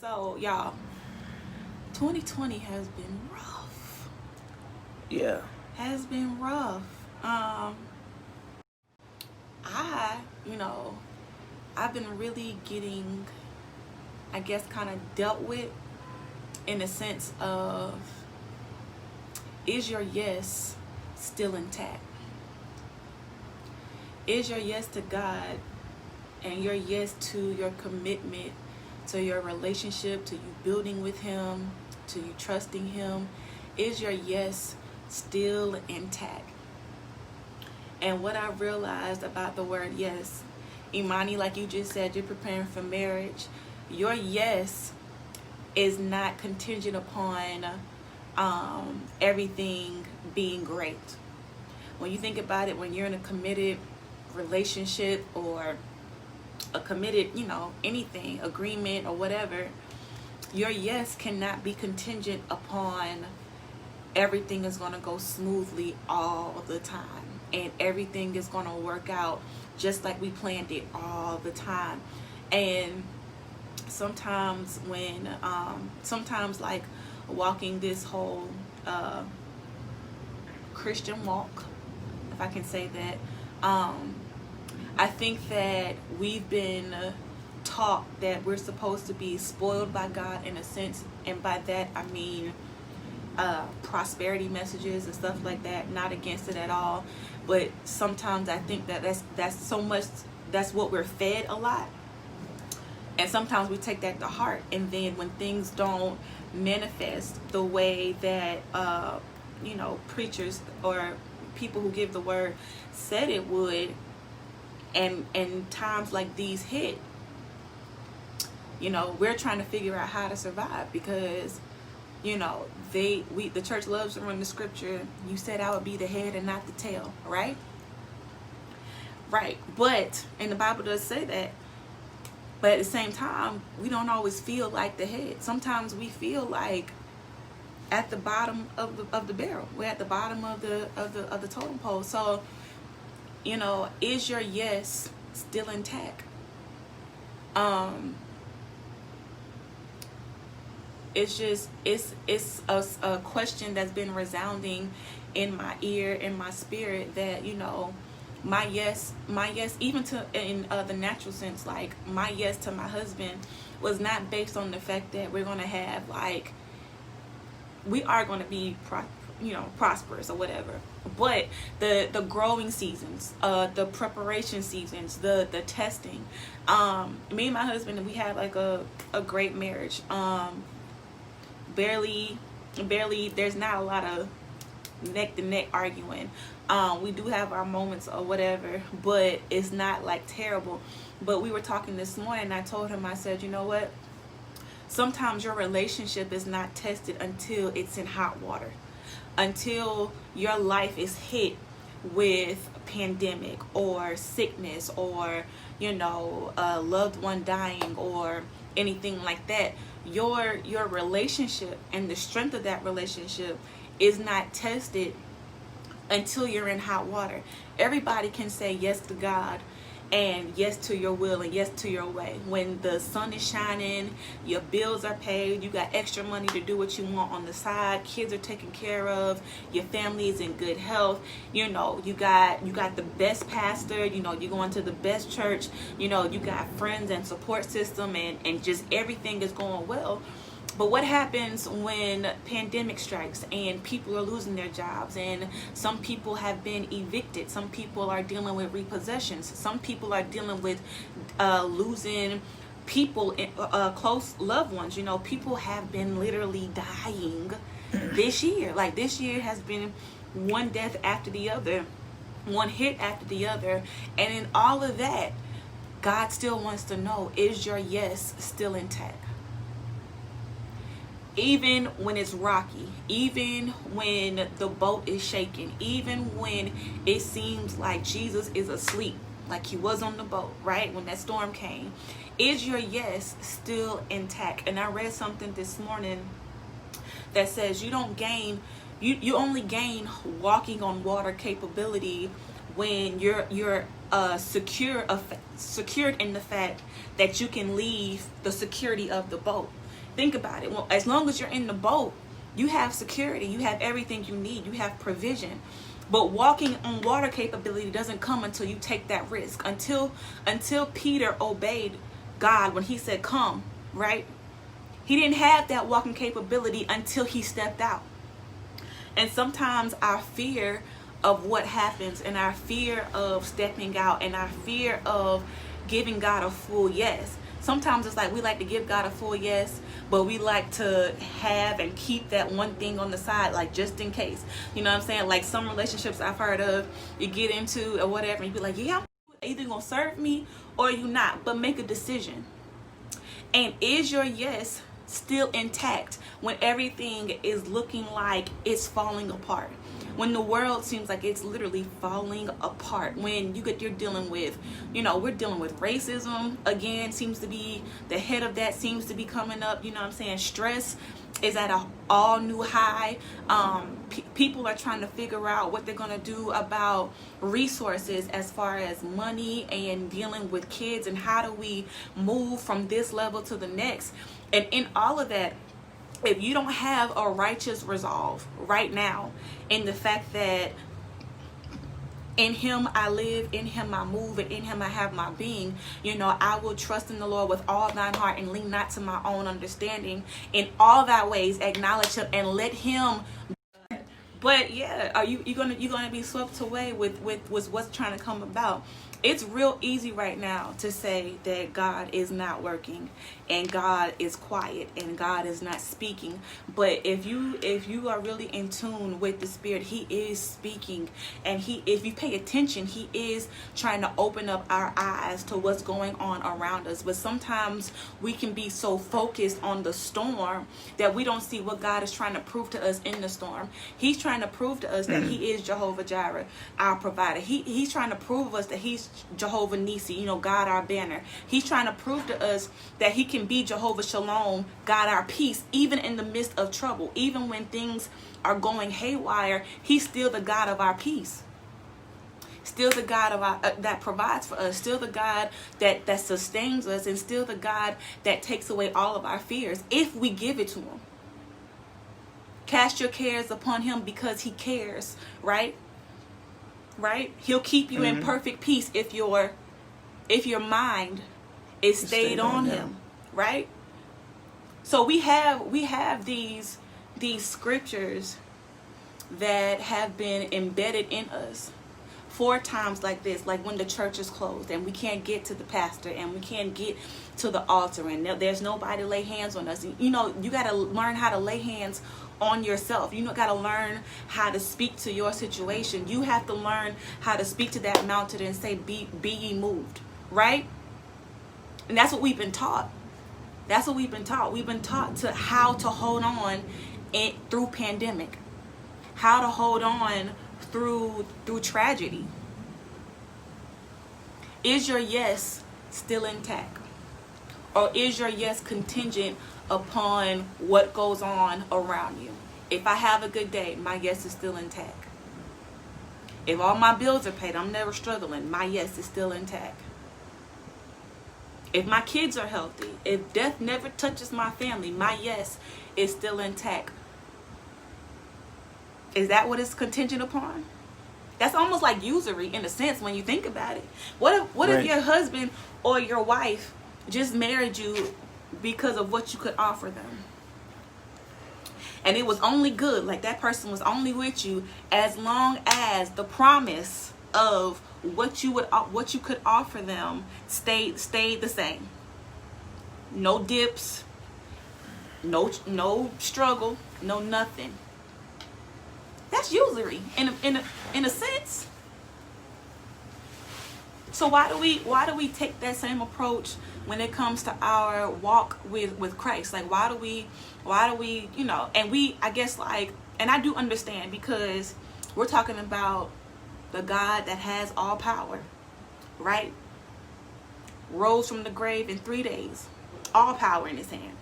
So, y'all, 2020 has been rough. Yeah. Has been rough. I, you know, I've been really getting, I guess, kind of dealt with in the sense of, is your yes still intact? Is your yes to God and your yes to your commitment, to your relationship, to you building with Him, to you trusting Him, is your yes still intact? And what I realized about the word yes, Imani, like you just said, you're preparing for marriage. Your yes is not contingent upon everything being great. When you think about it, when you're in a committed relationship or a committed, anything, agreement or whatever, your yes cannot be contingent upon everything is going to go smoothly all the time and everything is going to work out just like we planned it all the time. And sometimes when sometimes like walking this whole Christian walk, if I can say that, I think that we've been taught that we're supposed to be spoiled by God in a sense, and by that I mean prosperity messages and stuff like that. Not against it at all, but sometimes I think that that's what we're fed a lot, and sometimes we take that to heart, and then when things don't manifest the way that preachers or people who give the word said it would, and times like these hit, we're trying to figure out how to survive, because the church loves to run the scripture, you said I would be the head and not the tail, right? But and the Bible does say that, but at the same time we don't always feel like the head. Sometimes we feel like at the bottom of the barrel. We're at the bottom of the totem pole. So is your yes still intact? It's a question that's been resounding in my ear, in my spirit, that my yes, even to in the natural sense, like my yes to my husband was not based on the fact that we're gonna have we are going to be prosperous or whatever, but the growing seasons, the preparation seasons, the testing, me and my husband, we have like a great marriage. Barely there's not a lot of neck to neck arguing. We do have our moments or whatever, but it's not like terrible. But we were talking this morning and I told him, I said, you know what, sometimes your relationship is not tested until it's in hot water, until your life is hit with pandemic or sickness or a loved one dying or anything like that. Your relationship and the strength of that relationship is not tested until you're in hot water. Everybody can say yes to God and yes to your will and yes to your way. When the sun is shining, your bills are paid, you got extra money to do what you want on the side, kids are taken care of, your family is in good health, you got the best pastor, you're going to the best church, you got friends and support system, and just everything is going well. But what happens when pandemic strikes and people are losing their jobs, and some people have been evicted, some people are dealing with repossessions, some people are dealing with losing people, close loved ones. People have been literally dying this year. Like, this year has been one death after the other, one hit after the other, and in all of that, God still wants to know, is your yes still intact? Even when it's rocky, even when the boat is shaking, even when it seems like Jesus is asleep, like he was on the boat, right? When that storm came, is your yes still intact? And I read something this morning that says you only gain walking on water capability when you're secured in the fact that you can leave the security of the boat. think about it. Well, as long as you're in the boat, you have security, you have everything you need, you have provision. But walking on water capability doesn't come until you take that risk. Until Peter obeyed God when he said, come, right? He didn't have that walking capability until he stepped out. And sometimes our fear of what happens, and our fear of stepping out, and our fear of giving God a full yes. Sometimes it's like we like to give God a full yes, but we like to have and keep that one thing on the side, like just in case. You know what I'm saying? Like some relationships I've heard of, you get into or whatever, and you be like, yeah, I'm either gonna serve me or you not, but make a decision. And is your yes still intact when everything is looking like it's falling apart? When the world seems like it's literally falling apart, when you're dealing with, we're dealing with racism again, seems to be the head of that seems to be coming up. You know what I'm saying? Stress is at a all new high. People are trying to figure out what they're going to do about resources as far as money and dealing with kids, and how do we move from this level to the next. And in all of that, if you don't have a righteous resolve right now in the fact that in him I live, in him I move, and in him I have my being, I will trust in the Lord with all thine heart and lean not to my own understanding. In all thy ways acknowledge him and let him. But yeah, are you gonna be swept away with what's trying to come about? It's real easy right now to say that God is not working and God is quiet and God is not speaking. But if you are really in tune with the Spirit, he is speaking, and if you pay attention, he is trying to open up our eyes to what's going on around us. But sometimes we can be so focused on the storm that we don't see what God is trying to prove to us in the storm. He's trying to prove to us that he is Jehovah Jireh, our provider. He's trying to prove us that he's Jehovah Nisi, God our banner. He's trying to prove to us that he can be Jehovah Shalom, God our peace, even in the midst of trouble. Even when things are going haywire, he's still the God of our peace. Still the God of that provides for us. Still the God that sustains us, and still the God that takes away all of our fears if we give it to him. Cast your cares upon him because he cares, right? Right? He'll keep you in perfect peace if your mind is stayed on him, right? So we have these scriptures that have been embedded in us for times like this, like when the church is closed and we can't get to the pastor and we can't get to the altar and there's nobody to lay hands on us. You got to learn how to lay hands on yourself. You got to learn how to speak to your situation. You have to learn how to speak to that mountain and say, be ye moved, right? And that's what we've been taught. That's what we've been taught. We've been taught to how to hold on through pandemic, how to hold on through tragedy. Is your yes still intact? Or is your yes contingent upon what goes on around you? If I have a good day, my yes is still intact. If all my bills are paid, I'm never struggling, my yes is still intact. If my kids are healthy, if death never touches my family, my yes is still intact. Is that what it's contingent upon? That's almost like usury in a sense when you think about it. What if your husband or your wife just married you because of what you could offer them? And it was only good, like that person was only with you as long as the promise of what you could offer them stayed the same. No dips, no struggle, no nothing. That's usury in a sense. So why do we take that same approach when it comes to our walk with Christ? Like why do we and I do understand, because we're talking about the God that has all power, right? Rose from the grave in 3 days, all power in his hand.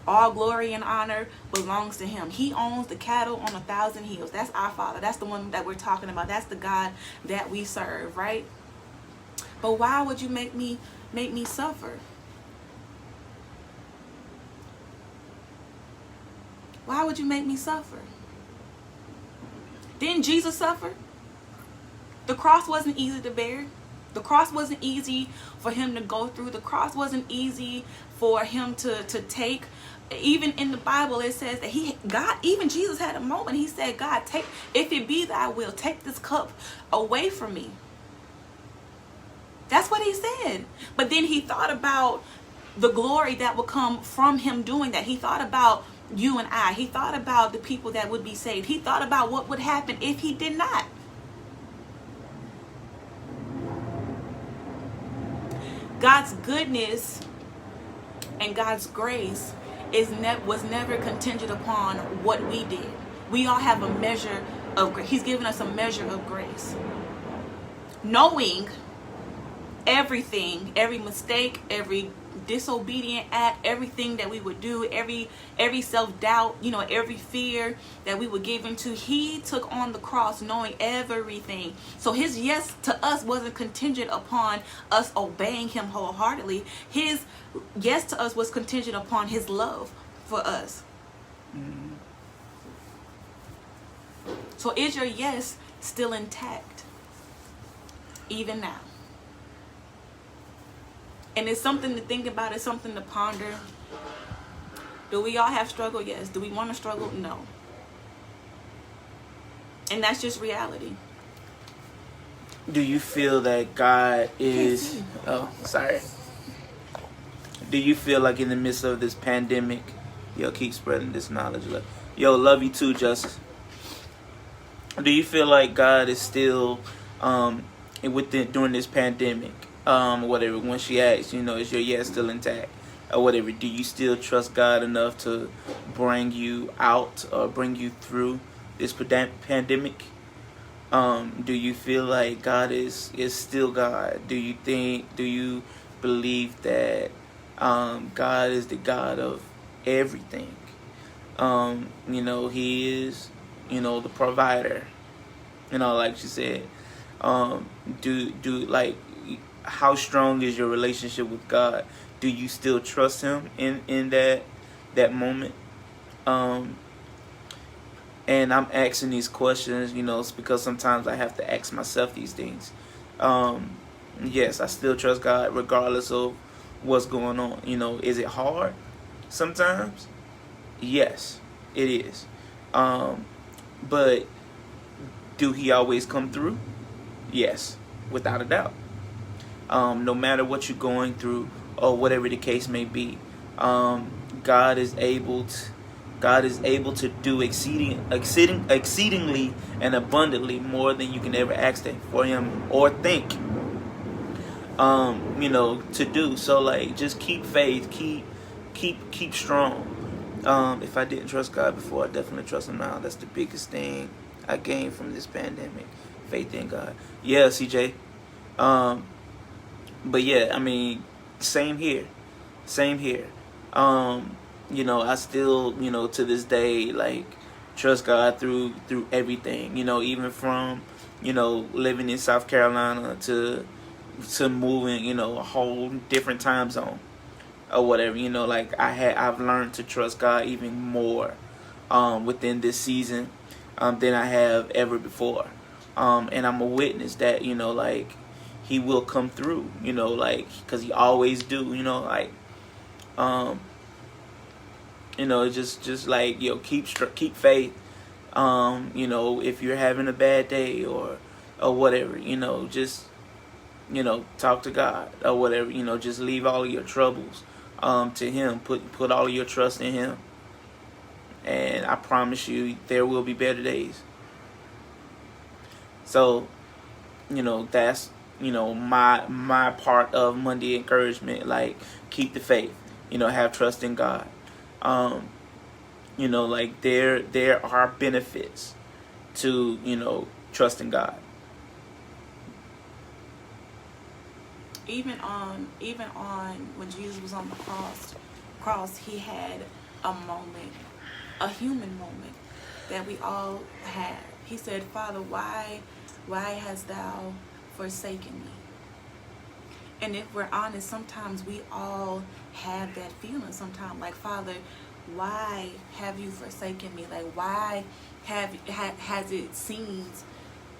All glory and honor belongs to him. He owns the cattle on 1,000 hills. That's our Father. That's the one that we're talking about. That's the God that we serve, right? But why would you make me suffer? Why would you make me suffer? Didn't Jesus suffer? The cross wasn't easy to bear. The cross wasn't easy for him to go through. The cross wasn't easy for him to take. Even in the Bible, it says that even Jesus had a moment. He said, God, if it be thy will, take this cup away from me. That's what he said. But then he thought about the glory that would come from him doing that. He thought about you and I. He thought about the people that would be saved. He thought about what would happen if he did not. God's goodness and God's grace was never contingent upon what we did. We all have a measure of grace. He's given us a measure of grace. Knowing everything, every mistake, every disobedient act, everything that we would do, every self-doubt, every fear that we would give into, he took on the cross knowing everything. So his yes to us wasn't contingent upon us obeying him wholeheartedly. His yes to us was contingent upon his love for us. Mm-hmm. So is your yes still intact even now? And it's something to think about. It's something to ponder. Do we all have struggle? Yes. Do we want to struggle? No. And that's just reality. Do you feel that God is... Oh, sorry. Do you feel like in the midst of this pandemic... Yo, keep spreading this knowledge. Yo, love you too, Justice. Do you feel like God is still during this pandemic? Whatever, when she asks, is your yes still intact or whatever, do you still trust God enough to bring you out or bring you through this pandemic? Do you feel like God is still God? Do you believe that God is the God of everything? He is, the provider, like she said. How strong is your relationship with God? Do you still trust him in that moment? And I'm asking these questions, it's because sometimes I have to ask myself these things. Yes, I still trust God regardless of what's going on. Is it hard sometimes? Yes, it is. But do he always come through? Yes, without a doubt. No matter what you're going through or whatever the case may be, God is able to do exceedingly and abundantly more than you can ever ask for him or think. To do. So just keep faith, keep strong. If I didn't trust God before, I definitely trust him now. That's the biggest thing I gained from this pandemic. Faith in God. Yeah, CJ. But yeah, same here. I still, to this day, trust God through everything. Even from, living in South Carolina to moving, a whole different time zone or whatever. I've learned to trust God even more within this season than I have ever before. And I'm a witness that, he will come through, because he always do, keep faith. If you're having a bad day or whatever, just, talk to God or whatever, just leave all of your troubles to him, put all of your trust in him. And I promise you there will be better days. So, that's, my part of Monday encouragement, keep the faith, have trust in God. There are benefits to, trusting God. Even on when Jesus was on the cross, he had a moment, a human moment that we all have. He said, Father, why hast thou forsaken me? And if we're honest, sometimes we all have that feeling sometimes. Like, Father, why have you forsaken me? Like, why has it seemed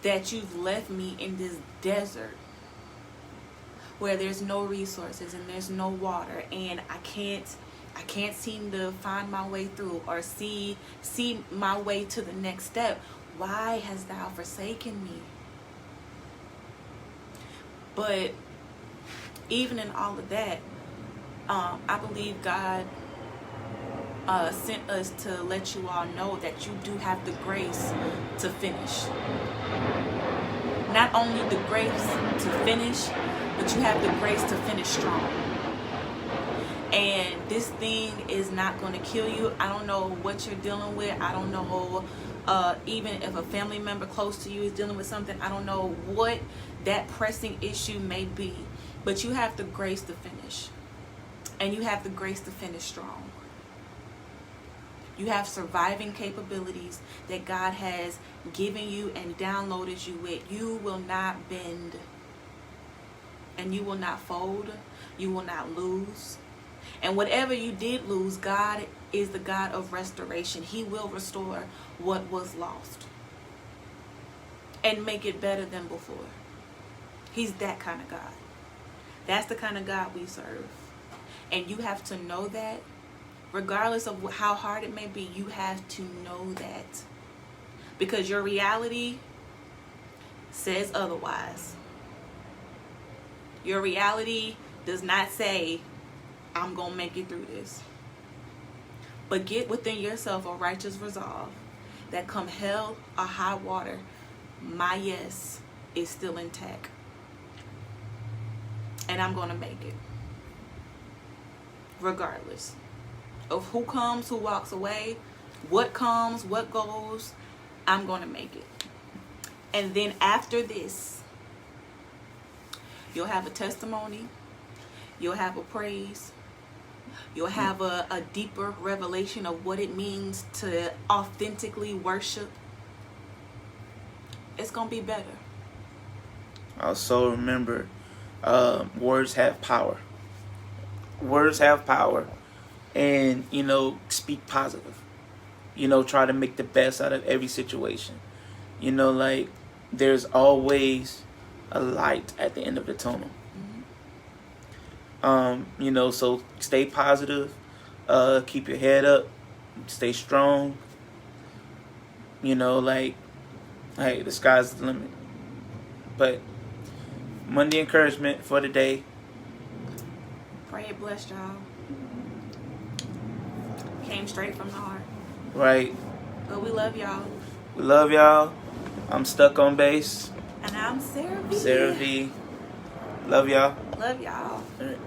that you've left me in this desert where there's no resources and there's no water, and I can't seem to find my way through or see my way to the next step. Why hast thou forsaken me? But even in all of that, I believe God sent us to let you all know that you do have the grace to finish. Not only the grace to finish, but you have the grace to finish strong. And this thing is not going to kill you. I don't know what you're dealing with. I don't know even if a family member close to you is dealing with something. I don't know what that pressing issue may be. But you have the grace to finish. And you have the grace to finish strong. You have surviving capabilities that God has given you and downloaded you with. You will not bend. And you will not fold. You will not lose. And whatever you did lose, God is the God of restoration. He will restore what was lost and make it better than before. He's that kind of God. That's the kind of God we serve. And you have to know that. Regardless of how hard it may be, you have to know that. Because your reality says otherwise. Your reality does not say, I'm going to make it through this. But get within yourself a righteous resolve that come hell or high water, my yes is still intact. And I'm going to make it. Regardless of who comes, who walks away, what comes, what goes, I'm going to make it. And then after this, you'll have a testimony. You'll have a praise. You'll have a deeper revelation of what it means to authentically worship. It's going to be better. Also remember, words have power. Words have power. And, speak positive. Try to make the best out of every situation. There's always a light at the end of the tunnel. So stay positive, keep your head up, stay strong. Hey, the sky's the limit. But Monday encouragement for the day. Pray it blessed y'all. Came straight from the heart. Right. But we love y'all. We love y'all. I'm Stuck on Base. And I'm Sarah V. Sarah V. Love y'all. Love y'all. All right.